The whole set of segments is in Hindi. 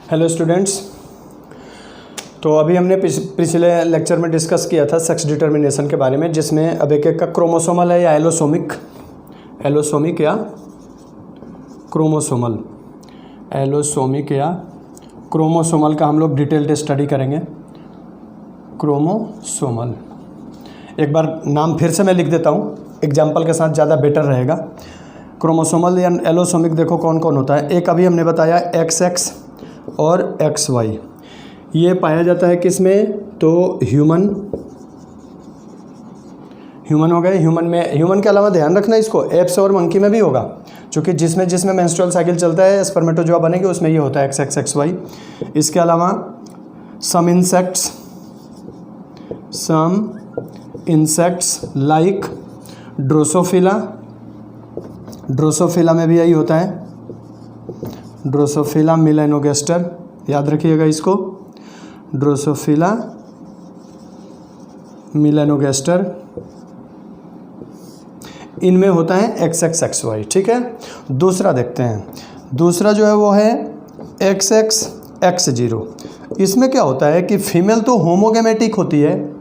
Hello students. तो अभी हमने पिछले लेक्चर में डिस्कस किया था सेक्स डिटर्मिनेशन के बारे में, जिसमें अब एक एक का क्रोमोसोमल है या एलोसोमिक या क्रोमोसोमल, एलोसोमिक या क्रोमोसोमल का हम लोग डिटेल्ड स्टडी करेंगे। क्रोमोसोमल, एक बार नाम फिर से मैं लिख देता हूँ, एग्जाम्पल के साथ ज़्यादा बेटर रहेगा। क्रोमोसोमल या एलोसोमिक देखो कौन कौन होता है। एक अभी हमने बताया XX और XY, ये पाया जाता है किसमें, तो ह्यूमन हो गए। ह्यूमन के अलावा ध्यान रखना इसको, एप्स और मंकी में भी होगा, क्योंकि जिसमें मेंस्ट्रुअल साइकिल चलता है स्पर्मेटोजोआ बनेंगे, उसमें ये होता है XX XY। इसके अलावा सम इंसेक्ट्स लाइक ड्रोसोफिला में भी यही होता है, ड्रोसोफिला मेलानोगास्टर, याद रखिएगा इसको, ड्रोसोफिला मेलानोगास्टर, इनमें होता है XX XY। ठीक है, दूसरा देखते हैं। दूसरा जो है वो है XX X0। इसमें क्या होता है कि फीमेल तो होमोगेमेटिक होती है,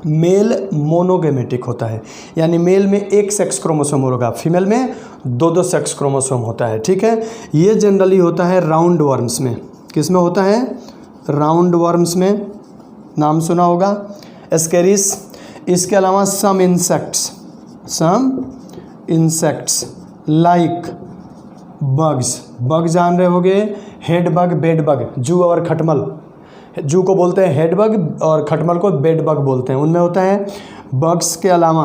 मेल मोनोगेमेटिक होता है, यानी मेल में एक सेक्स क्रोमोसोम होगा, फीमेल में दो सेक्स क्रोमोसोम होता है। ठीक है, ये जनरली होता है राउंड वर्म्स में। किस में होता है? राउंड वर्म्स में, नाम सुना होगा, एस्केरिस। इसके अलावा सम इंसेक्ट्स लाइक बग जान रहे होगे, हेड बग, बेड बग, जू और खटमल। जू को बोलते हैं हेड बग और खटमल को बेड बग बोलते हैं, उनमें होता है। बग्स के अलावा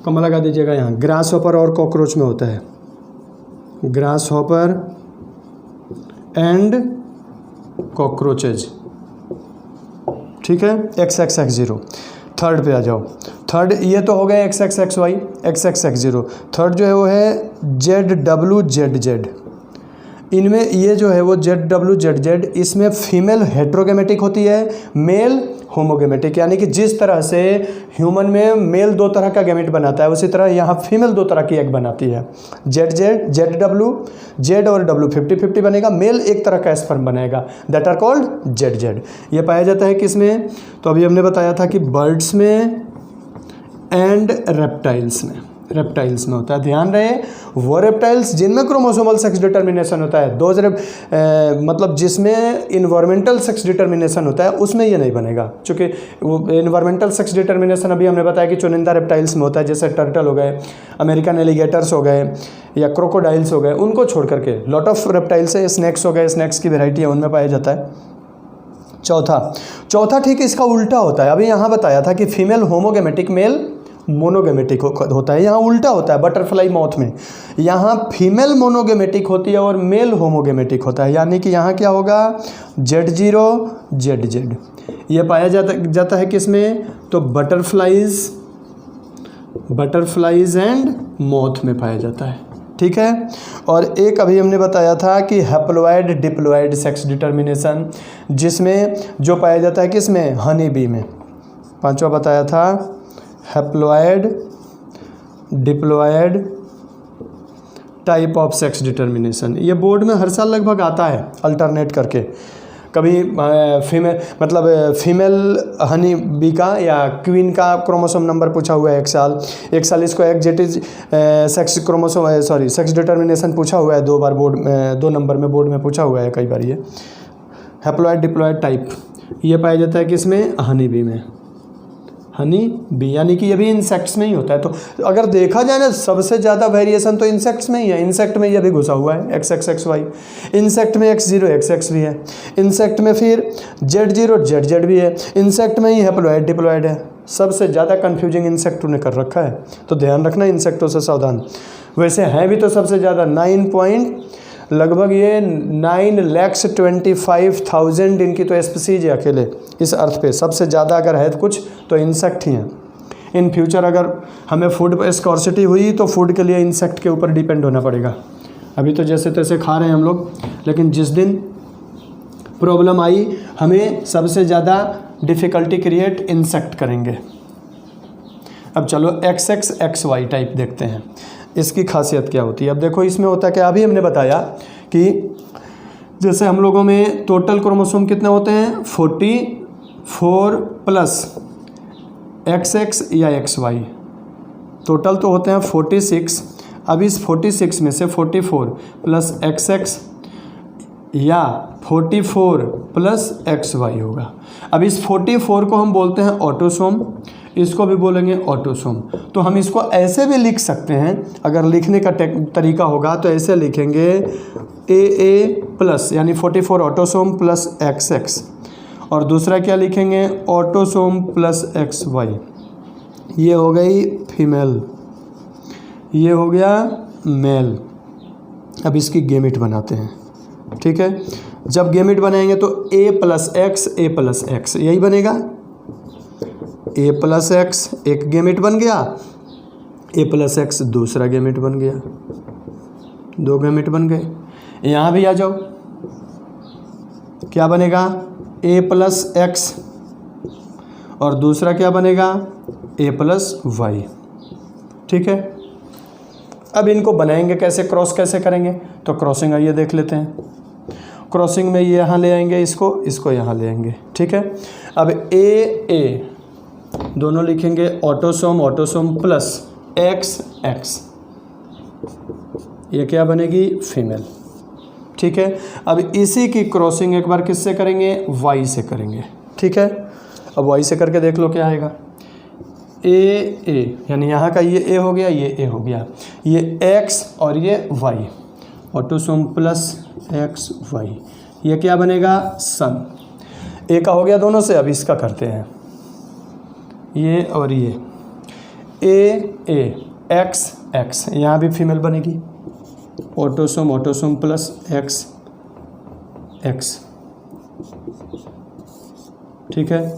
कम लगा दीजिएगा यहाँ, ग्रास हॉपर और कॉकरोच में होता है, ग्रास हॉपर एंड कॉकरोचेज। ठीक है, XX X0। थर्ड पे आ जाओ। थर्ड, ये तो हो गया XX XY, XX X0। Third जो है वो है ZWZZ। इनमें ये जो है वो ZWZZ, इसमें फीमेल हेट्रोगेमेटिक होती है, मेल होमोगेमेटिक, यानी कि जिस तरह से ह्यूमन में मेल दो तरह का गैमेट बनाता है, उसी तरह यहाँ फीमेल दो तरह की एग बनाती है। ZW, Z और W 50-50 बनेगा, मेल एक तरह का स्पर्म बनाएगा, दैट आर कॉल्ड ZZ। ये पाया जाता है किसमें, तो अभी हमने बताया था कि बर्ड्स में एंड रेप्टाइल्स में होता है। ध्यान रहे, वो रेप्टाइल्स जिनमें क्रोमोसोमल सेक्स डिटर्मिनेशन होता है, मतलब जिसमें इन्वायरमेंटल सेक्स डिटर्मिनेशन होता है, उसमें ये नहीं बनेगा, क्योंकि वो इन्वायरमेंटल सेक्स डिटर्मिनेशन अभी हमने बताया कि चुनिंदा रेप्टाइल्स में होता है, जैसे टर्टल हो गए, अमेरिकन एलिगेटर्स हो गए या क्रोकोडाइल्स हो गए, उनको छोड़ करके लॉट ऑफ रेप्टाइल्स है, स्नैक्स हो गए, स्नैक्स की वेराइटी है, उनमें पाया जाता है। चौथा ठीक इसका उल्टा होता है। अभी यहाँ बताया था कि फीमेल होमोगेमेटिक, मेल मोनोगेमेटिक होता है, यहाँ उल्टा होता है बटरफ्लाई मॉथ में। यहाँ फीमेल मोनोगेमेटिक होती है और मेल होमोगेमेटिक होता है, यानी कि यहाँ क्या होगा, Z0 ZZ। ये पाया जाता है किसमें, तो बटरफ्लाइज एंड मॉथ में पाया जाता है। ठीक है, और एक अभी हमने बताया था कि हैप्लॉइड डिप्लॉइड सेक्स डिटर्मिनेशन, जिसमें जो पाया जाता है किसमें, हनी बी में। पांचवा बताया था haploid diploid type of sex determination. ये बोर्ड में हर साल लगभग आता है अल्टरनेट करके, कभी फीमेल हनी बी का या क्वीन का क्रोमोसोम नंबर पूछा हुआ है एक साल इसको एग्जेटिव सेक्स डिटर्मिनेशन पूछा हुआ है 2 बार बोर्ड में, 2 नंबर में बोर्ड में पूछा हुआ है कई बार। ये हैप्लॉइड डिप्लॉइड टाइप ये पाया जाता है किसमें, हनी बी में, हनी बी, यानी कि ये भी इंसेक्ट्स में ही होता है। तो अगर देखा जाए ना, सबसे ज़्यादा वेरिएशन तो इंसेक्ट्स में ही है। इंसेक्ट में ये भी घुसा हुआ है XX XY, इंसेक्ट में X0 XX भी है, इंसेक्ट में फिर Z0 ZZ भी है, इंसेक्ट में ही हैप्लॉइड डिप्लॉइड है। सबसे ज़्यादा कंफ्यूजिंग इंसेक्ट उन्हें कर रखा है, तो ध्यान रखना इंसेक्टों से सावधान। वैसे हैं भी तो सबसे ज़्यादा 9,25,000 इनकी तो स्पीसीज है अकेले इस अर्थ पे। सबसे ज़्यादा अगर है कुछ तो इंसेक्ट ही हैं। इन फ्यूचर अगर हमें फूड स्कॉर्सिटी हुई तो फूड के लिए इंसेक्ट के ऊपर डिपेंड होना पड़ेगा। अभी तो जैसे तैसे खा रहे हैं हम लोग, लेकिन जिस दिन प्रॉब्लम आई, हमें सबसे ज़्यादा डिफ़िकल्टी क्रिएट इंसेक्ट करेंगे। अब चलो XX XY टाइप देखते हैं, इसकी खासियत क्या होती है। अब देखो इसमें होता क्या, अभी हमने बताया कि जैसे हम लोगों में टोटल क्रोमोसोम कितने होते हैं 44 प्लस XX या XY, टोटल तो होते हैं 46। अब इस 46 में से 44 प्लस XX या 44 प्लस XY होगा। अब इस 44 को हम बोलते हैं ऑटोसोम, इसको भी बोलेंगे ऑटोसोम। तो हम इसको ऐसे भी लिख सकते हैं, अगर लिखने का तरीका होगा तो ऐसे लिखेंगे AA प्लस यानी 44 ऑटोसोम प्लस XX, और दूसरा क्या लिखेंगे ऑटोसोम प्लस XY। ये हो गई फीमेल, ये हो गया मेल। अब इसकी गेमिट बनाते हैं, ठीक है। जब गेमिट बनाएंगे तो A प्लस X यही बनेगा। A प्लस X एक गेमिट बन गया, A प्लस X दूसरा गेमिट बन गया, 2 गेमिट बन गए। यहाँ भी आ जाओ, क्या बनेगा A प्लस X और दूसरा क्या बनेगा A प्लस Y, ठीक है। अब इनको बनाएंगे कैसे, क्रॉस कैसे करेंगे, तो क्रॉसिंग आइए देख लेते हैं। क्रॉसिंग में ये यहाँ ले आएंगे, इसको यहाँ ले आएंगे, ठीक है। अब AA दोनों लिखेंगे ऑटोसोम प्लस XX, ये क्या बनेगी फीमेल, ठीक है। अब इसी की क्रॉसिंग एक बार किससे करेंगे Y से करेंगे, ठीक है। अब Y से करके देख लो क्या आएगा, AA यानी यहाँ का ये A हो गया, ये A हो गया, ये X और ये Y, ऑटोसोम प्लस XY, ये क्या बनेगा सन। A का हो गया दोनों से, अब इसका करते हैं, ये और ये AA XX, यहाँ भी फीमेल बनेगी, ऑटोसोम प्लस XX, ठीक है।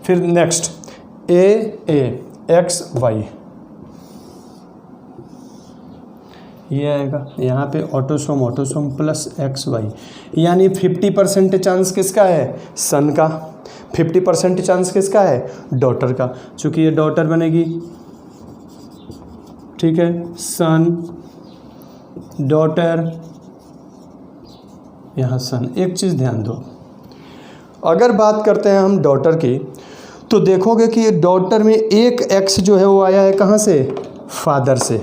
फिर नेक्स्ट AA XY, ये आएगा यहाँ पे ऑटोसोम प्लस XY, यानी 50% चांस किसका है सन का, 50% चांस किसका है डॉटर का, चूँकि ये डॉटर बनेगी, ठीक है। सन डॉटर, यहाँ सन। एक चीज़ ध्यान दो, अगर बात करते हैं हम डॉटर की, तो देखोगे कि डॉटर में एक X जो है वो आया है कहाँ से फादर से,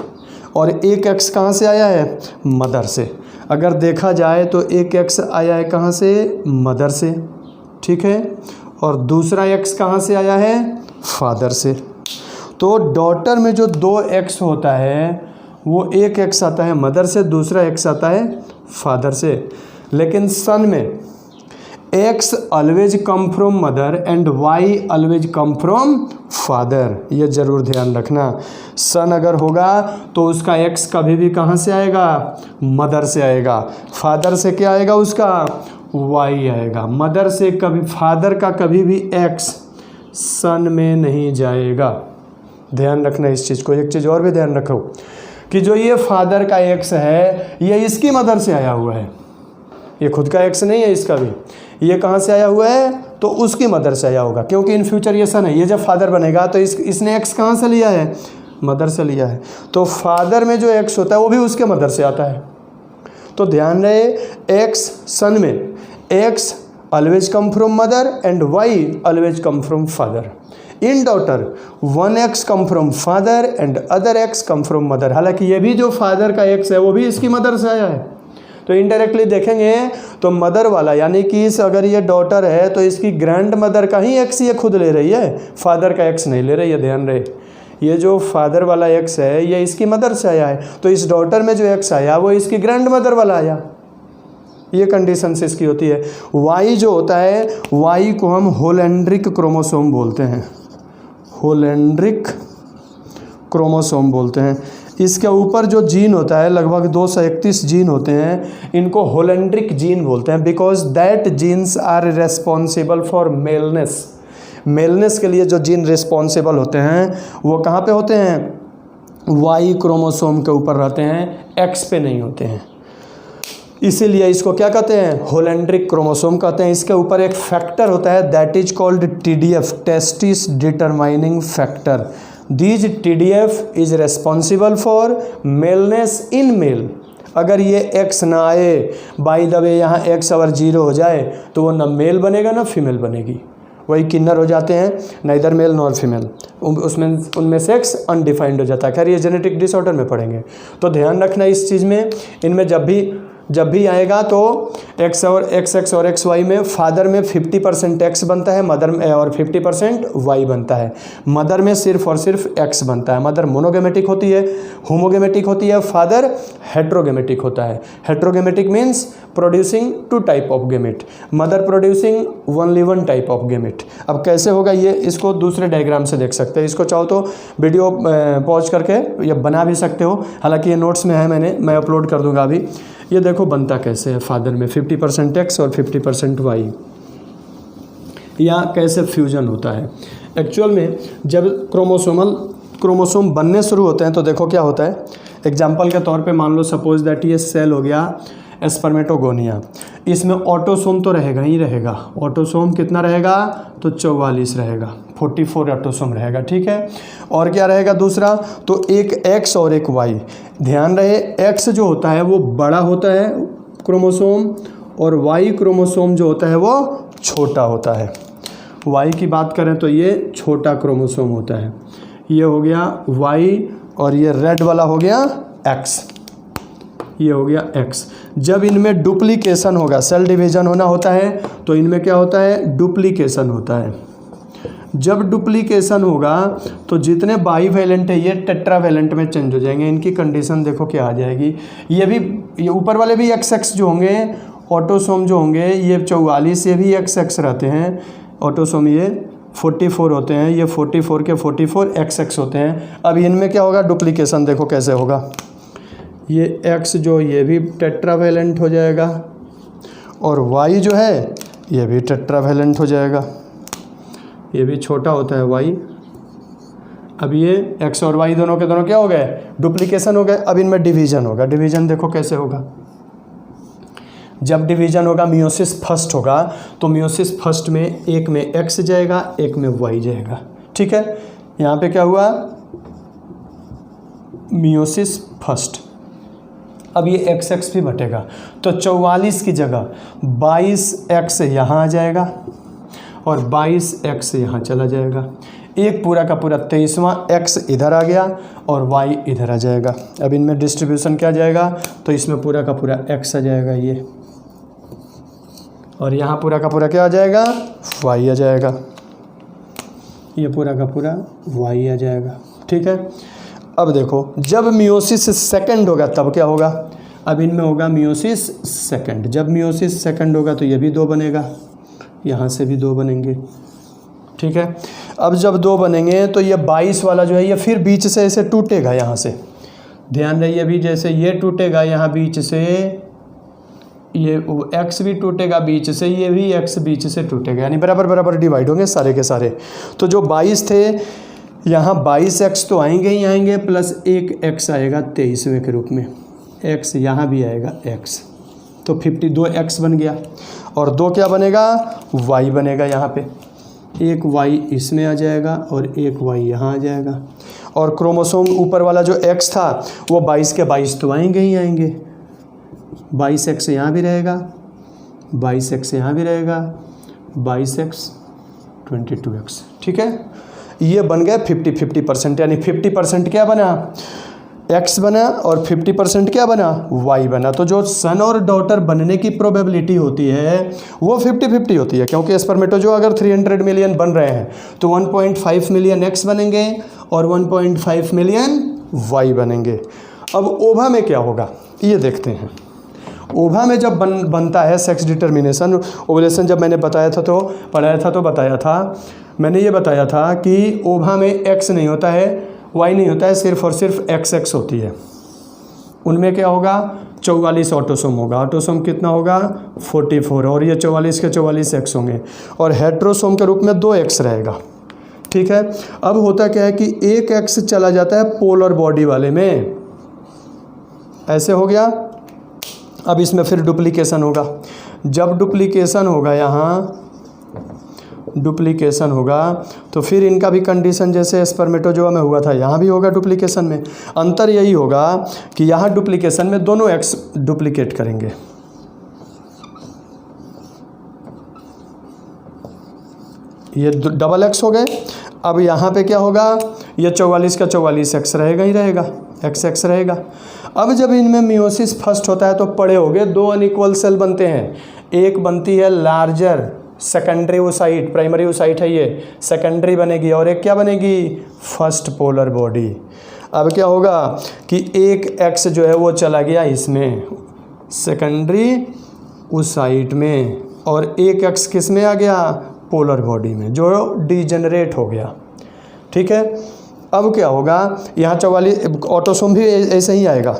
और एक X कहाँ से आया है मदर से। अगर देखा जाए तो एक X आया है कहाँ से मदर से, ठीक है, और दूसरा X कहाँ से आया है फादर से। तो डॉटर में जो 2 X होता है वो एक X आता है मदर से, दूसरा X आता है फादर से। लेकिन सन में X always come from mother and Y always come from father, ये ज़रूर ध्यान रखना। सन अगर होगा तो उसका X कभी भी कहाँ से आएगा मदर से आएगा, फादर से क्या आएगा उसका Y आएगा। मदर से कभी, फादर का कभी भी X सन में नहीं जाएगा, ध्यान रखना इस चीज़ को। एक चीज़ और भी ध्यान रखो कि जो ये फादर का X है ये इसकी मदर से आया हुआ है, ये खुद का X नहीं है इसका भी, ये कहाँ से आया हुआ है तो उसकी मदर से आया होगा, क्योंकि इन फ्यूचर ये सन है, ये जब फादर बनेगा तो इसने X कहाँ से लिया है मदर से लिया है। तो फादर में जो X होता है वो भी उसके मदर से आता है। तो ध्यान रहे X सन में X always come from mother and Y always come from father. In daughter 1 X come from father and other X come from mother. हालांकि ये भी जो फादर का X है वो भी इसकी मदर से आया है। तो इनडायरेक्टली देखेंगे तो मदर वाला, यानी कि अगर ये डॉटर है तो इसकी ग्रैंड मदर का ही X ये खुद ले रही है, फादर का X नहीं ले रही है। ध्यान रहे, ये जो फादर वाला X है ये इसकी मदर से आया है, तो इस डॉटर में जो X आया वो इसकी ग्रैंड मदर वाला आया। ये कंडीशन से इसकी होती है। Y जो होता है, Y को हम होलेंड्रिक क्रोमोसोम बोलते हैं, होलेंड्रिक क्रोमोसोम बोलते हैं। इसके ऊपर जो जीन होता है लगभग 231 जीन होते हैं, इनको होलेंड्रिक जीन बोलते हैं, because that genes are responsible for maleness. Maleness के लिए जो जीन रिस्पॉन्सिबल होते हैं वो कहाँ पे होते हैं Y क्रोमोसोम के ऊपर रहते हैं, X पे नहीं होते हैं। इसीलिए इसको क्या कहते हैं होलेंड्रिक क्रोमोसोम कहते हैं। इसके ऊपर एक फैक्टर होता है that is called TDF, testis determining factor. These TDF is responsible for maleness in male। अगर ये एक्स ना आए, बाय द वे यहाँ एक्स और 0 हो जाए, तो वो ना मेल बनेगा ना फीमेल बनेगी, वही किन्नर हो जाते हैं, नाइदर मेल नॉर फीमेल। उसमें उनमें सेक्स अनडिफाइंड हो जाता है। खैर ये जेनेटिक डिसऑर्डर में पढ़ेंगे, तो ध्यान रखना इस चीज़ में। इनमें जब भी आएगा तो एक्स और एक्स वाई में फादर में 50% एक्स बनता है, मदर में और 50% वाई बनता है। मदर में सिर्फ और सिर्फ एक्स बनता है। मदर मोनोगेमेटिक होती है, होमोगेमेटिक होती है, फादर हेट्रोगेमेटिक होता है। Heterogametic means producing 2 type of gamete, mother producing only 1 type of gamete. अब कैसे होगा ये, इसको दूसरे डायग्राम से देख सकते हैं। इसको चाहो तो वीडियो पॉज करके या बना भी सकते हो, हालांकि ये नोट्स में है, मैं अपलोड कर दूंगा अभी। ये देखो बनता कैसे है, फादर में 50% एक्स और 50% वाई। यहाँ कैसे फ्यूजन होता है एक्चुअल में, जब क्रोमोसोम बनने शुरू होते हैं तो देखो क्या होता है। एग्जाम्पल के तौर पे मान लो सपोज दैट ये सेल हो गया स्पर्मेटोगोनिया, इसमें ऑटोसोम तो रहेगा ही रहेगा। ऑटोसोम कितना रहेगा, तो 44 रहेगा, 44 ऑटोसोम रहेगा, ठीक है। और क्या रहेगा दूसरा, तो एक एक्स और एक वाई। ध्यान रहे एक्स जो होता है वो बड़ा होता है क्रोमोसोम, और वाई क्रोमोसोम जो होता है वो छोटा होता है। वाई की बात करें तो ये छोटा क्रोमोसोम होता है। ये हो गया वाई और ये रेड वाला हो गया एक्स, ये हो गया एक्स। जब इनमें डुप्लीकेशन होगा, सेल डिवीजन होना होता है, तो इनमें क्या होता है, डुप्लीकेशन होता है। जब डुप्लीकेशन होगा तो जितने बाईवैलेंट है ये टेट्रावैलेंट में चेंज हो जाएंगे। इनकी कंडीशन देखो क्या आ जाएगी। ये ऊपर वाले भी एक्स जो होंगे, ऑटोसोम जो होंगे ये 44, ये भी एक्स रहते हैं। ऑटोसोम ये 44 होते हैं, ये 44 के 44 एक्स होते हैं। अब इनमें क्या होगा, डुप्लीकेशन देखो कैसे होगा। ये एक्स जो ये भी टेट्रावैलेंट हो जाएगा, और वाई जो है ये भी टेट्रावैलेंट हो जाएगा। ये भी छोटा होता है वाई। अब ये एक्स और वाई दोनों के दोनों क्या हो गए, डुप्लीकेशन हो गए। अब इनमें डिवीजन होगा। डिवीजन देखो कैसे होगा। जब डिवीजन होगा, मियोसिस फर्स्ट होगा, तो मियोसिस फर्स्ट में एक में एक्स जाएगा, एक में वाई जाएगा, ठीक है। यहाँ पे क्या हुआ, मियोसिस फर्स्ट। अब ये एक्स भी बटेगा, तो 44 की जगह 22x यहाँ आ जाएगा और 22x यहाँ चला जाएगा। एक पूरा का पूरा 23वां x इधर आ गया और y इधर आ जाएगा। अब इनमें डिस्ट्रीब्यूशन क्या जाएगा, तो इसमें पूरा का पूरा x आ जाएगा ये, और यहाँ पूरा का पूरा क्या आ जाएगा, y आ जाएगा। ये पूरा का पूरा y आ जाएगा, ठीक है। अब देखो जब मियोसिस सेकंड होगा तब क्या होगा, अब इनमें होगा मियोसिस सेकंड। जब मियोसिस सेकंड होगा तो ये भी 2 बनेगा, यहाँ से भी 2 बनेंगे, ठीक है। अब जब 2 बनेंगे तो ये 22 वाला जो है ये फिर बीच से ऐसे टूटेगा यहाँ से। ध्यान रहिए, अभी जैसे ये टूटेगा यहाँ बीच से, ये x भी टूटेगा बीच से, ये भी x बीच से टूटेगा, यानी बराबर बराबर डिवाइड होंगे सारे के सारे। तो जो 22 थे यहाँ 22x तो आएंगे ही आएंगे, प्लस एक x आएगा 23वें के रूप में, x यहाँ भी आएगा x, तो 52x बन गया। और 2 क्या बनेगा, y बनेगा। यहाँ पे एक y इसमें आ जाएगा और एक y यहाँ आ जाएगा। और क्रोमोसोम ऊपर वाला जो x था वो 22 के 22 तो आएंगे ही आएंगे, 22x यहाँ भी रहेगा, 22x यहाँ भी रहेगा, 22x 22x, ठीक है। ये बन गए 50-50%, यानी 50% क्या बना, x बना, और 50% क्या बना, y बना। तो जो सन और डॉटर बनने की प्रोबेबिलिटी होती है वो 50-50 होती है, क्योंकि स्पर्मेटोजो अगर 300 मिलियन बन रहे हैं तो 1.5 मिलियन x बनेंगे और 1.5 मिलियन y बनेंगे। अब ओवा में क्या होगा ये देखते हैं। ओवा में जब बनता है सेक्स डिटर्मिनेशन, ओवुलेशन, जब मैंने बताया था तो बताया था, मैंने ये बताया था कि ओवा में x नहीं होता है, y नहीं होता है, सिर्फ और सिर्फ XX होती है। उनमें क्या होगा, 44 ऑटोसोम होगा। ऑटोसोम कितना होगा, 44, और ये 44 के 44 x होंगे, और हेट्रोसोम के रूप में 2x रहेगा, ठीक है। अब होता क्या है कि एक x चला जाता है पोलर बॉडी वाले में, ऐसे हो गया। अब इसमें फिर डुप्लीकेशन होगा। जब डुप्लीकेशन होगा यहाँ, डुप्लीकेशन होगा तो फिर इनका भी कंडीशन जैसे स्पर्मेटोजोआ में हुआ था यहाँ भी होगा डुप्लीकेशन में। अंतर यही होगा कि यहाँ डुप्लीकेशन में दोनों एक्स डुप्लीकेट करेंगे, ये डबल एक्स हो गए। अब यहाँ पे क्या होगा, ये 44 का 44 एक्स रहेगा ही रहेगा, एक्स एक्स रहेगा। अब जब इनमें मियोसिस फर्स्ट होता है तो पड़े हो गए, दो अनइक्वल सेल बनते हैं, एक बनती है larger secondary oocyte, primary oocyte है ये, सेकेंडरी बनेगी, और एक क्या बनेगी, फर्स्ट पोलर बॉडी। अब क्या होगा कि एक एक्स जो है वो चला गया इसमें सेकेंडरी ओसाइट में, और एक एक्स किस में आ गया, पोलर बॉडी में, जो डिजेनरेट हो गया। ठीक है, अब क्या होगा, यहाँ 44 ऑटोसोम भी ऐसे ही आएगा,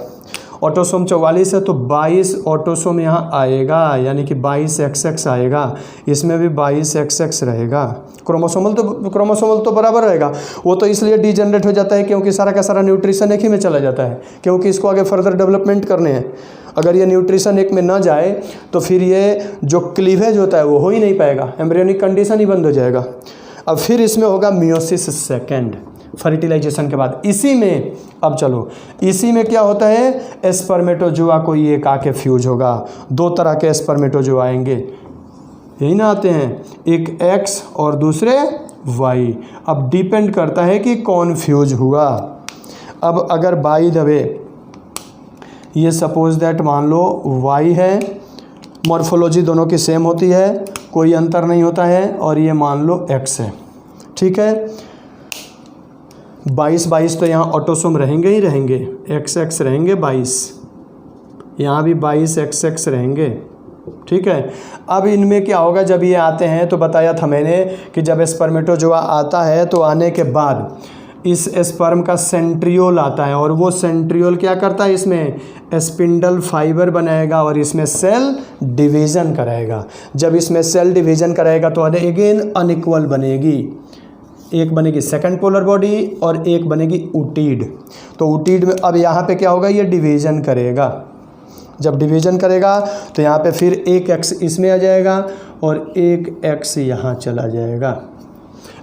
ऑटोसोम 44 है तो 22 ऑटोसोम यहाँ आएगा, यानी कि 22 XX आएगा, इसमें भी 22 XX रहेगा। क्रोमोसोमल तो बराबर रहेगा, वो तो इसलिए डिजेनरेट हो जाता है क्योंकि सारा का सारा न्यूट्रिशन एक ही में चला जाता है, क्योंकि इसको आगे फर्दर डेवलपमेंट करने हैं। अगर ये न्यूट्रिशन एक में ना जाए तो फिर ये जो क्लीवेज होता है वो हो ही नहीं पाएगा, एम्ब्रियोनिक कंडीशन ही बंद हो जाएगा। अब फिर इसमें होगा मियोसिस सेकेंड, फर्टिलाइजेशन के बाद। इसी में अब चलो, इसी में क्या होता है, स्पर्मेटोजोआ कोई एक आके फ्यूज होगा, दो तरह के स्पर्मेटोजोआ आएंगे, यही ना आते हैं, एक एक्स और दूसरे वाई। अब डिपेंड करता है कि कौन फ्यूज हुआ। अब अगर बाई द वे ये सपोज दैट मान लो वाई है, मॉर्फोलॉजी दोनों की सेम होती है, कोई अंतर नहीं होता है, और ये मान लो एक्स है। ठीक है, 22 तो यहाँ ऑटोसोम रहेंगे ही रहेंगे, XX रहेंगे 22, यहाँ भी 22 XX रहेंगे। ठीक है, अब इनमें क्या होगा, जब ये आते हैं तो बताया था मैंने कि जब स्पर्मेटोजोआ आता है तो आने के बाद इस स्पर्म का सेंट्रियोल आता है, और वो सेंट्रियोल क्या करता है, इसमें स्पिंडल फाइबर बनाएगा और इसमें सेल डिवीज़न कराएगा। जब इसमें सेल डिवीज़न कराएगा तो अगेन अनइक्वल बनेगी, एक बनेगी सेकंड पोलर बॉडी और एक बनेगी ऊटीड। तो ऊटीड में अब यहाँ पे क्या होगा, ये डिवीज़न करेगा, जब डिवीज़न करेगा तो यहाँ पे फिर एक एक्स इसमें आ जाएगा और एक एक्स यहाँ चला जाएगा।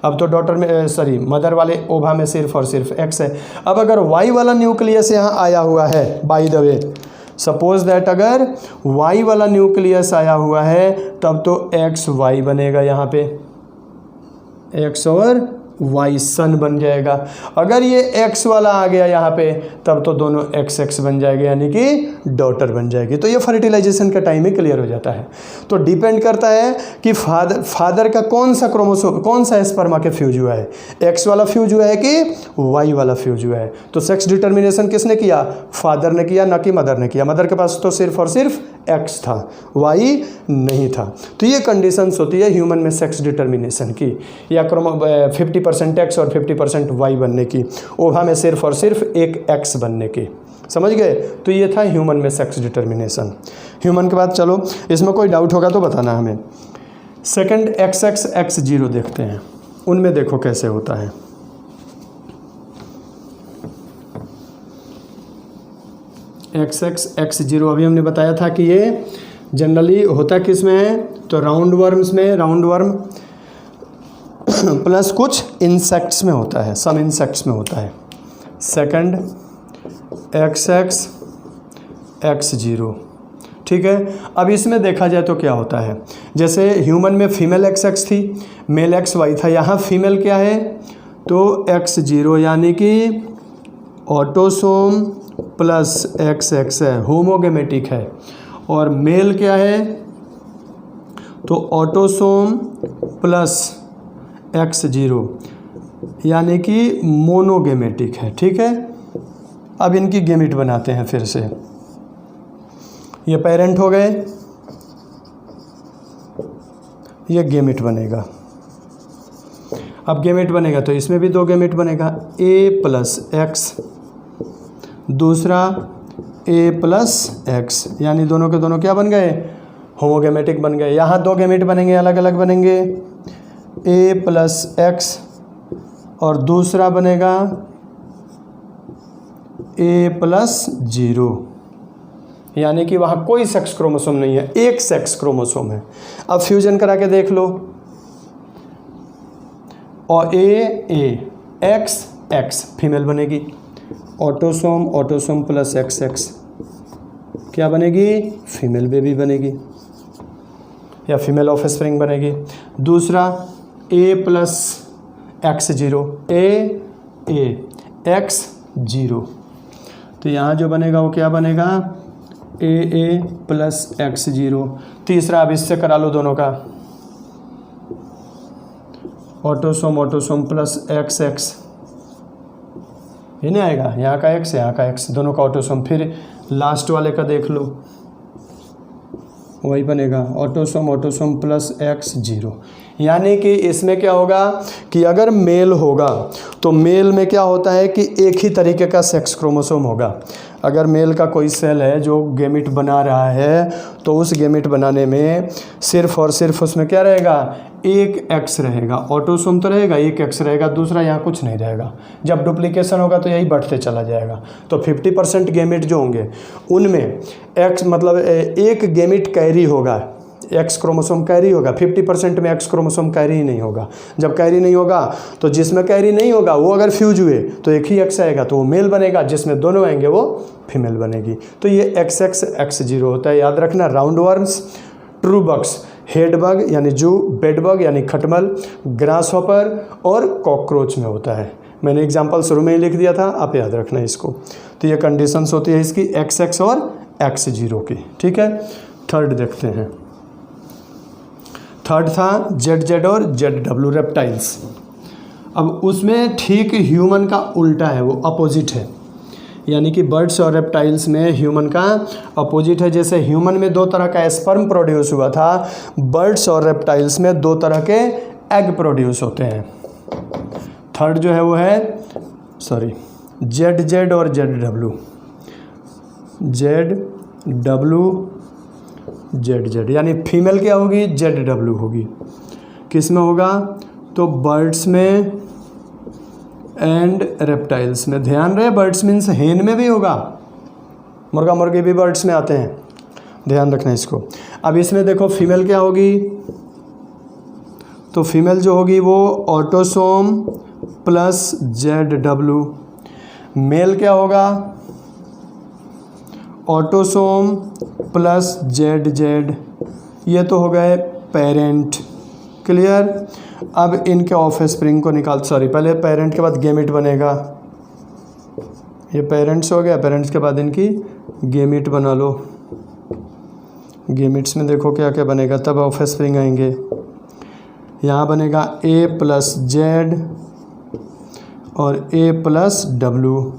अब तो डॉटर में सॉरी मदर वाले ओभा में सिर्फ और सिर्फ एक्स है। अब अगर वाई वाला न्यूक्लियस यहाँ आया हुआ है, by the way suppose that अगर वाई वाला न्यूक्लियस आया हुआ है तब तो एक्स वाई बनेगा, यहाँ पे एक्स और वाई सन बन जाएगा। अगर ये एक्स वाला आ गया यहाँ पे तब तो दोनों एक्स एक्स बन जाएंगे, यानी कि डॉटर बन जाएगी। तो ये फर्टिलाइजेशन का टाइम ही क्लियर हो जाता है। तो डिपेंड करता है कि फादर का कौन सा क्रोमोसोम, कौन सा स्पर्मा के फ्यूज हुआ है, एक्स वाला फ्यूज हुआ है कि वाई वाला फ्यूज हुआ है। तो सेक्स डिटर्मिनेशन किसने किया, फादर ने किया, ना कि मदर ने किया। मदर के पास तो सिर्फ और सिर्फ एक्स था, वाई नहीं था। तो ये कंडीशंस होती है ह्यूमन में सेक्स डिटर्मिनेशन की, या 50% एक्स और 50% वाई बनने की, ओवा में सिर्फ और सिर्फ एक एक्स बनने की। समझ गए? तो ये था ह्यूमन में सेक्स डिटर्मिनेशन। ह्यूमन के बाद चलो इसमें कोई डाउट होगा तो बताना हमें। सेकंड XX X0 देखते हैं, उनमें देखो कैसे होता है। XX X0 अभी हमने बताया था कि ये जनरली होता किस में है, तो राउंड वर्म्स में, राउंड वर्म प्लस कुछ इंसेक्ट्स में होता है, सम इंसेक्ट्स में होता है। सेकंड XX X0, ठीक है। अब इसमें देखा जाए तो क्या होता है, जैसे ह्यूमन में फीमेल XX थी, मेल XY था, यहाँ फीमेल क्या है तो X0, यानी कि ऑटोसोम प्लस XX है, होमोगेमेटिक है। और मेल क्या है तो ऑटोसोम प्लस X0, यानी कि मोनोगेमेटिक है। ठीक है, अब इनकी गेमिट बनाते हैं फिर से। ये पेरेंट हो गए, ये गेमिट बनेगा। अब गेमिट बनेगा तो इसमें भी दो गेमिट बनेगा, A प्लस X, दूसरा A प्लस X, यानी दोनों के दोनों क्या बन गए, होमोगेमेटिक बन गए। यहाँ दो गेमिट बनेंगे, अलग अलग बनेंगे, A प्लस X और दूसरा बनेगा A प्लस 0, यानी कि वहाँ कोई सेक्स क्रोमोसोम नहीं है, एक सेक्स क्रोमोसोम है। अब फ्यूजन करा के देख लो, और ए एक्स एक्स फीमेल बनेगी, ऑटोसोम प्लस एक्स एक्स क्या बनेगी, फीमेल बेबी बनेगी या फीमेल ऑफ स्प्रिंग बनेगी। दूसरा ए प्लस एक्स जीरो, ए एक्स जीरो, तो यहाँ जो बनेगा वो क्या बनेगा, ए प्लस एक्स जीरो। तीसरा अब इससे करा लो दोनों का, ऑटोसोम प्लस एक्स एक्स, ये नहीं आएगा, यहाँ का एक्स यहाँ का एक्स, दोनों का ऑटोसोम। फिर लास्ट वाले का देख लो, वही बनेगा ऑटोसोम प्लस एक्स जीरो। यानी कि इसमें क्या होगा कि अगर मेल होगा तो मेल में क्या होता है कि एक ही तरीके का सेक्स क्रोमोसोम होगा। अगर मेल का कोई सेल है जो गेमिट बना रहा है तो उस गेमिट बनाने में सिर्फ और सिर्फ उसमें क्या रहेगा, एक एक्स रहेगा, ऑटोसोम तो रहेगा, एक एक्स रहेगा, दूसरा यहाँ कुछ नहीं रहेगा। जब डुप्लीकेशन होगा तो यही बढ़ते चला जाएगा। तो 50% गेमिट जो होंगे उनमें एक्स मतलब एक गेमिट कैरी होगा, एक्स क्रोमोसोम कैरी होगा, 50% में एक्स क्रोमोसोम कैरी ही नहीं होगा। जब कैरी नहीं होगा तो जिसमें कैरी नहीं होगा वो अगर फ्यूज हुए तो एक ही एक्स आएगा तो वो मेल बनेगा, जिसमें दोनों आएंगे वो फीमेल बनेगी। तो ये एक्स एक्स एक्स जीरो होता है, याद रखना। Round worms, true bugs, head bug यानी जू, बेड बग यानी खटमल, ग्रास हॉपर और कॉकरोच में होता है। मैंने एग्जाम्पल शुरू में ही लिख दिया था, आप याद रखना इसको। तो ये कंडीशंस होती है इसकी एक्स एक्स और एक्स जीरो की, ठीक है। थर्ड देखते हैं। थर्ड था जेड जेड और जेड डब्ल्यू रेप्टाइल्स। अब उसमें ठीक ह्यूमन का उल्टा है, वो अपोजिट है। यानी कि बर्ड्स और रेप्टाइल्स में ह्यूमन का अपोजिट है। जैसे ह्यूमन में 2 तरह का स्पर्म प्रोड्यूस हुआ था, बर्ड्स और रेप्टाइल्स में 2 तरह के एग प्रोड्यूस होते हैं। थर्ड जो है वो है जेड जेड और Z W, Z W Z Z, यानी फीमेल क्या होगी, जेड डब्ल्यू होगी। किस में होगा, तो बर्ड्स में एंड रेप्टाइल्स में। ध्यान रहे बर्ड्स मीन्स हेन में भी होगा, मुर्गा मुर्गी भी बर्ड्स में आते हैं, ध्यान रखना इसको। अब इसमें देखो फीमेल क्या होगी, तो फीमेल जो होगी वो autosome plus Z W. Male क्या होगा, ऑटोसोम प्लस जेड जेड। ये तो हो गए पेरेंट, क्लियर। अब इनके ऑफ स्प्रिंग को पहले पेरेंट के बाद गेमिट बनेगा। ये पेरेंट्स हो गया, पेरेंट्स के बाद इनकी गेमिट बना लो। गेमिट्स में देखो क्या क्या बनेगा, तब ऑफ स्प्रिंग आएंगे। यहाँ बनेगा ए प्लस जेड और ए प्लस डब्ल्यू,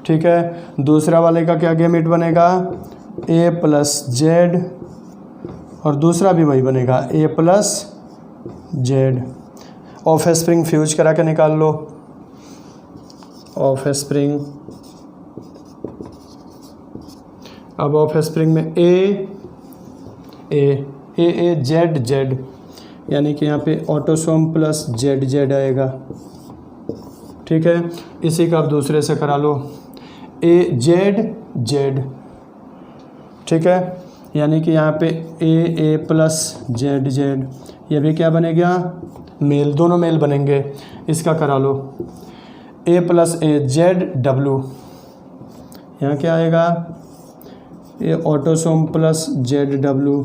ठीक है। दूसरा वाले का क्या गेमिट बनेगा, ए प्लस जेड और दूसरा भी वही बनेगा A plus Z. Offspring fuse करा के निकाल लो, ऑफ स्प्रिंग। अब ऑफ स्प्रिंग में ए जेड जेड, यानी कि यहाँ पे ऑटोसोम प्लस जेड जेड आएगा, ठीक है। इसी का अब दूसरे से करा लो, ए जेड जेड, ठीक है। यानी कि यहाँ पे ए प्लस जेड जेड, ये भी क्या बनेगा, मेल, दोनों मेल बनेंगे। इसका करा लो ए प्लस ए जेड डब्ल्यू, यहाँ क्या आएगा, ए ऑटोसोम प्लस जेड डब्ल्यू।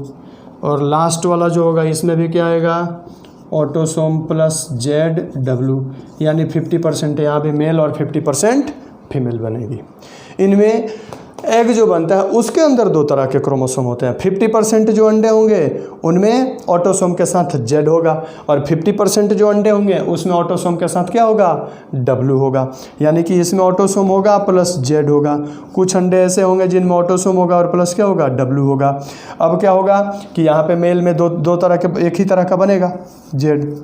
और लास्ट वाला जो होगा इसमें भी क्या आएगा, ऑटोसोम प्लस जेड डब्ल्यू, यानी 50% यहाँ भी मेल और 50% फीमेल बनेगी। इनमें एग जो बनता है उसके अंदर 2 तरह के क्रोमोसोम होते हैं। 50% जो अंडे होंगे उनमें ऑटोसोम के साथ जेड होगा और 50% जो अंडे होंगे उसमें ऑटोसोम के साथ क्या होगा, डब्ल्यू होगा। यानी कि इसमें ऑटोसोम होगा प्लस जेड होगा। कुछ अंडे ऐसे होंगे जिनमें ऑटोसोम होगा और प्लस क्या होगा, डब्ल्यू होगा। अब क्या होगा कि यहाँ पे मेल में दो तरह के, एक ही तरह का बनेगा जेड।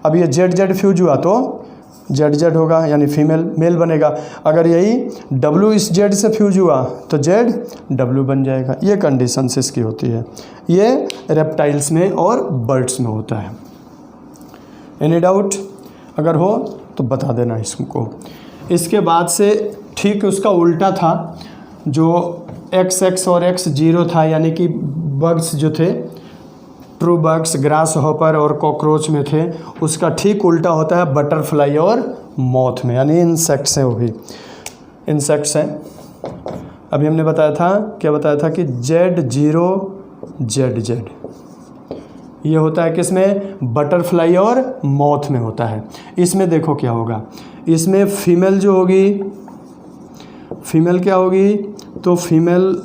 अब ये जेड जेड फ्यूज हुआ तो जेड जेड होगा, यानी फीमेल मेल बनेगा। अगर यही डब्ल्यू इस जेड से फ्यूज हुआ तो जेड डब्ल्यू बन जाएगा। ये कंडीशंस इसकी होती है। ये रेप्टाइल्स में और बर्ड्स में होता है। एनी डाउट अगर हो तो बता देना इसको। इसके बाद से ठीक उसका उल्टा था, जो एक्स एक्स और एक्स जीरो था, यानी कि बग्स जो थे ट्रू बग्स, ग्रास हॉपर और कॉकरोच में थे, उसका ठीक उल्टा होता है बटरफ्लाई और मॉथ में, यानी इंसेक्ट्स हैं, वो भी इंसेक्ट्स हैं। अभी हमने बताया था, क्या बताया था कि Z0ZZ ये होता है किसमें, बटरफ्लाई और मॉथ में होता है। इसमें देखो क्या होगा, इसमें फीमेल जो होगी, फीमेल क्या होगी, तो फीमेल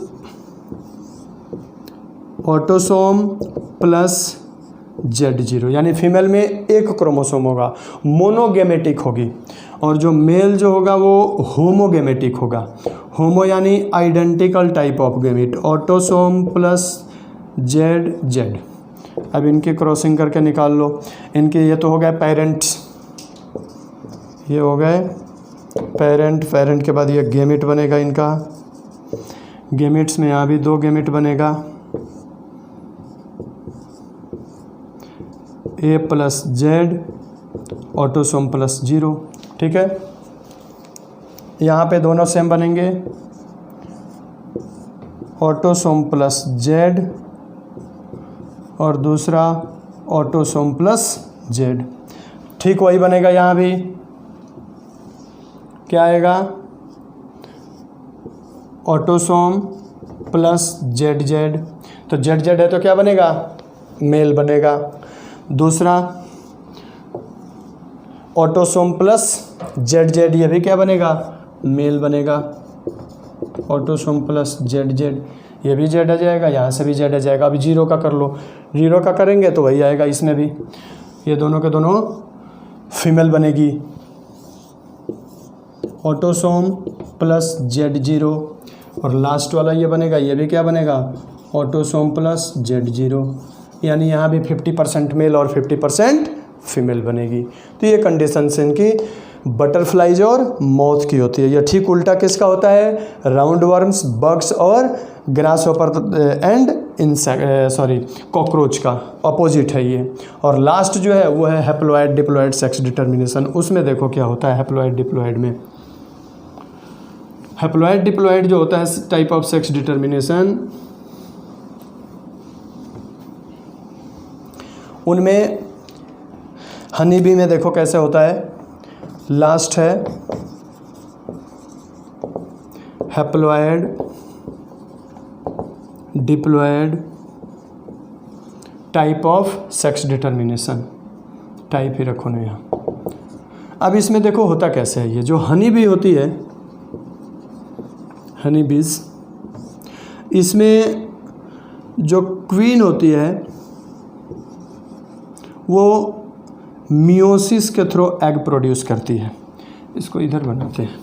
ऑटोसोम प्लस Z0, यानी फीमेल में एक क्रोमोसोम होगा, मोनोगेमेटिक होगी, और जो मेल जो होगा वो होमोगेमेटिक होगा। होमो यानी identical type of gamete, autosome plus ZZ। अब इनकी क्रॉसिंग करके निकाल लो, इनके ये तो हो गए पेरेंट्स, ये हो गए पेरेंट, पेरेंट के बाद ये गेमेट बनेगा इनका, गेमेट्स में यहाँ भी 2 गेमेट बनेगा, A plus Z autosome plus 0, ठीक है। यहाँ पे दोनों सेम बनेंगे, ऑटोसोम प्लस Z और दूसरा ऑटोसोम प्लस Z, ठीक वही बनेगा। यहाँ भी क्या आएगा, ऑटोसोम प्लस ZZ, तो ZZ है तो क्या बनेगा, मेल बनेगा। दूसरा ऑटोसोम प्लस ZZ, ये भी क्या बनेगा, मेल बनेगा। ऑटोसोम प्लस ZZ, ये भी Z आ जाएगा, यहाँ से भी Z आ जाएगा। अभी 0 का कर लो, 0 का करेंगे तो वही आएगा, इसमें भी ये दोनों के दोनों फीमेल बनेगी, ऑटोसोम प्लस Z0, और लास्ट वाला ये बनेगा, ये भी क्या बनेगा, ऑटोसोम प्लस Z0, यानी यहाँ भी 50% मेल और 50% फीमेल बनेगी। तो ये कंडीशन से इनकी बटरफ्लाइज और मॉथ की होती है। ये ठीक उल्टा किसका होता है, राउंड वर्म्स, बग्स और ग्रास हॉपर एंड कॉकरोच का अपोजिट है ये। और लास्ट जो है वो है हैप्लॉइड डिप्लॉइड सेक्स डिटर्मिनेशन। उसमें देखो क्या होता है हैप्लॉइड डिप्लॉइड में, हैप्लॉइड डिप्लॉइड जो होता है टाइप ऑफ सेक्स डिटर्मिनेशन, उनमें हनी बी में देखो कैसे होता है। लास्ट है haploid diploid type of sex determination, type ही रखो ना यहाँ। अब इसमें देखो होता कैसे है, ये जो हनी बी होती है, हनी बीज, इसमें जो क्वीन होती है वो मियोसिस के थ्रू एग प्रोड्यूस करती है। इसको इधर बनाते हैं,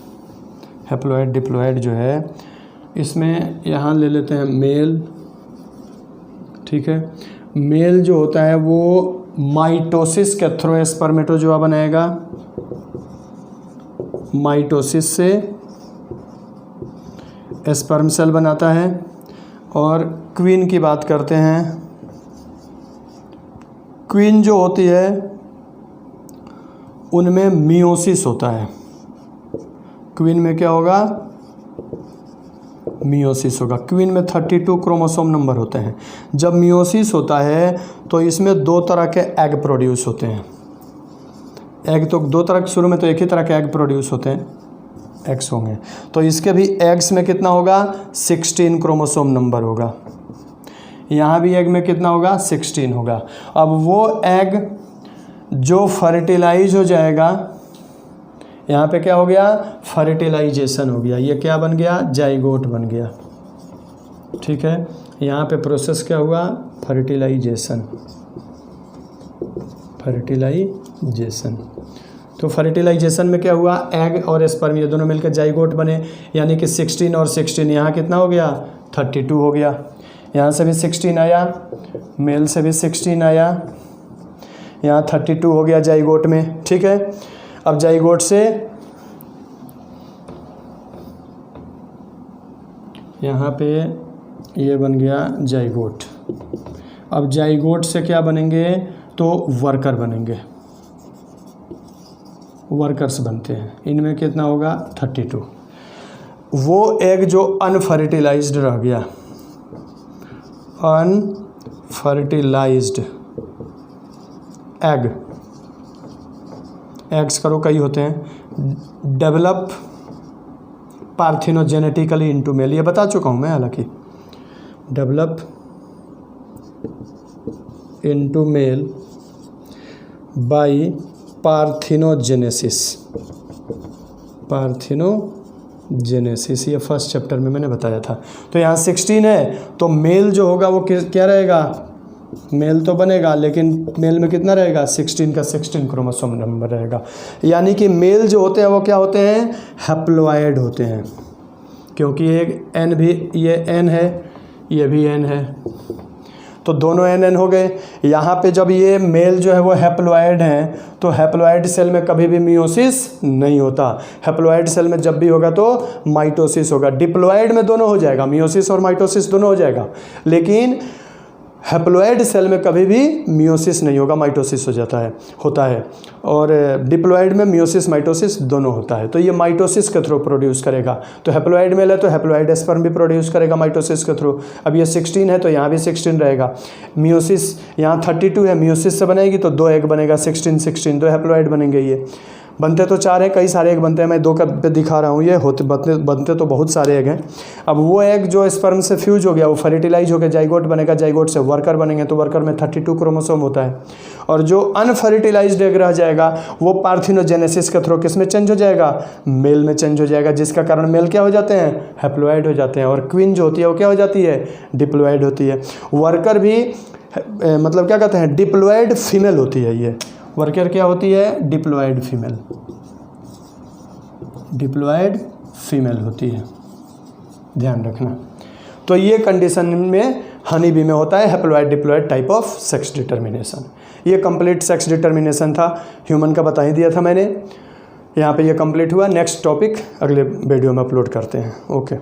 हैप्लॉइड डिप्लॉइड जो है, इसमें यहाँ ले लेते हैं मेल, ठीक है। मेल जो होता है वो माइटोसिस के थ्रू स्पर्मेटोजोआ बनाएगा, माइटोसिस से स्पर्म सेल बनाता है। और क्वीन की बात करते हैं, क्वीन जो होती है उनमें मियोसिस होता है, क्वीन में क्या होगा, मियोसिस होगा। क्वीन में 32 क्रोमोसोम नंबर होते हैं। जब मियोसिस होता है तो इसमें 2 तरह के एग प्रोड्यूस होते हैं। एग तो 2 तरह के, शुरू में तो एक ही तरह के एग प्रोड्यूस होते हैं, एग्स होंगे। तो इसके भी एग्स में कितना होगा, 16 क्रोमोसोम नंबर होगा। यहाँ भी एग में कितना होगा, 16 होगा। अब वो एग जो फर्टिलाइज हो जाएगा, यहाँ पे क्या हो गया, फर्टिलाइजेशन हो गया, ये क्या बन गया, जाइगोट बन गया, ठीक है। यहाँ पे प्रोसेस क्या हुआ, फर्टिलाइजेशन, फर्टिलाइजेशन। तो फर्टिलाइजेशन में क्या हुआ, एग और स्पर्म ये दोनों मिलकर जाइगोट बने, यानी कि 16 और 16, यहाँ कितना हो गया, 32 हो गया। यहाँ से भी 16 आया, मेल से भी 16 आया, यहाँ 32 हो गया जाइगोट में, ठीक है। अब जाइगोट से यहाँ पे ये बन गया जाइगोट। अब जाइगोट से क्या बनेंगे, तो वर्कर बनेंगे, वर्कर्स बनते हैं। इनमें कितना होगा, 32। वो एग जो अनफर्टिलाइज्ड रह गया, फर्टिलाइज्ड एग, एग्स करो कई होते हैं, डेवलप पार्थिनोजेनेटिकली इनटू मेल, ये बता चुका हूँ मैं हालांकि, develop into male by parthenogenesis, parthenogenesis, ये फर्स्ट चैप्टर में मैंने बताया था। तो यहाँ 16 है तो मेल जो होगा वो क्या रहेगा, मेल तो बनेगा लेकिन मेल में कितना रहेगा, 16 का 16 क्रोमोसोम नंबर रहेगा। यानी कि मेल जो होते हैं वो क्या होते हैं, हैप्लॉइड होते हैं, क्योंकि एक एन भी, ये एन है, ये भी एन है, तो दोनों एन एन हो गए। यहाँ पे जब ये मेल जो है वो हैप्लॉइड हैं तो हैप्लॉइड सेल में कभी भी मियोसिस नहीं होता, हैप्लॉइड सेल में जब भी होगा तो माइटोसिस होगा। डिप्लॉइड में दोनों हो जाएगा, मियोसिस और माइटोसिस दोनों हो जाएगा, लेकिन हैप्लॉइड सेल में कभी भी मियोसिस नहीं होगा, माइटोसिस होता है। और डिप्लॉइड में मियोसिस माइटोसिस दोनों होता है। तो ये माइटोसिस के थ्रू प्रोड्यूस करेगा। तो हैप्लॉइड मेल है तो हैप्लॉइड स्पर्म भी प्रोड्यूस करेगा माइटोसिस के थ्रू। अब ये 16 है तो यहाँ भी 16 रहेगा। मियोसिस यहाँ 32 है, मियोसिस से बनेगी तो 2 एग बनेगा, 16 2 हैप्लॉइड बनेंगे। ये बनते तो 4 हैं, कई सारे एग बनते हैं, मैं 2 का पे दिखा रहा हूँ, ये बनते तो बहुत सारे एग हैं। अब वो एग जो स्पर्म से फ्यूज हो गया वो फर्टिलाइज होकर जाइगोट बनेगा, जाइगोट से वर्कर बनेंगे, तो वर्कर में 32 क्रोमोसोम होता है। और जो अनफर्टिलाइज्ड एग रह जाएगा वो पार्थिनोजेनेसिस के थ्रू किस में चेंज हो जाएगा, मेल में चेंज हो जाएगा, जिसका कारण मेल क्या हो जाते हैं, हैप्लॉइड हो जाते हैं। और क्वीन जो होती है वो क्या हो जाती है, डिप्लॉइड होती है। वर्कर भी मतलब क्या कहते हैं, डिप्लॉइड फीमेल होती है। ये वर्कर क्या होती है, डिप्लॉइड फीमेल, डिप्लॉइड फीमेल होती है, ध्यान रखना। तो ये कंडीशन में हनी बी में होता है haploid diploid type of sex determination. ये कंप्लीट सेक्स डिटर्मिनेशन था, ह्यूमन का बता ही दिया था मैंने। यहाँ पे ये कंप्लीट हुआ। नेक्स्ट टॉपिक अगले वीडियो में अपलोड करते हैं। ओके।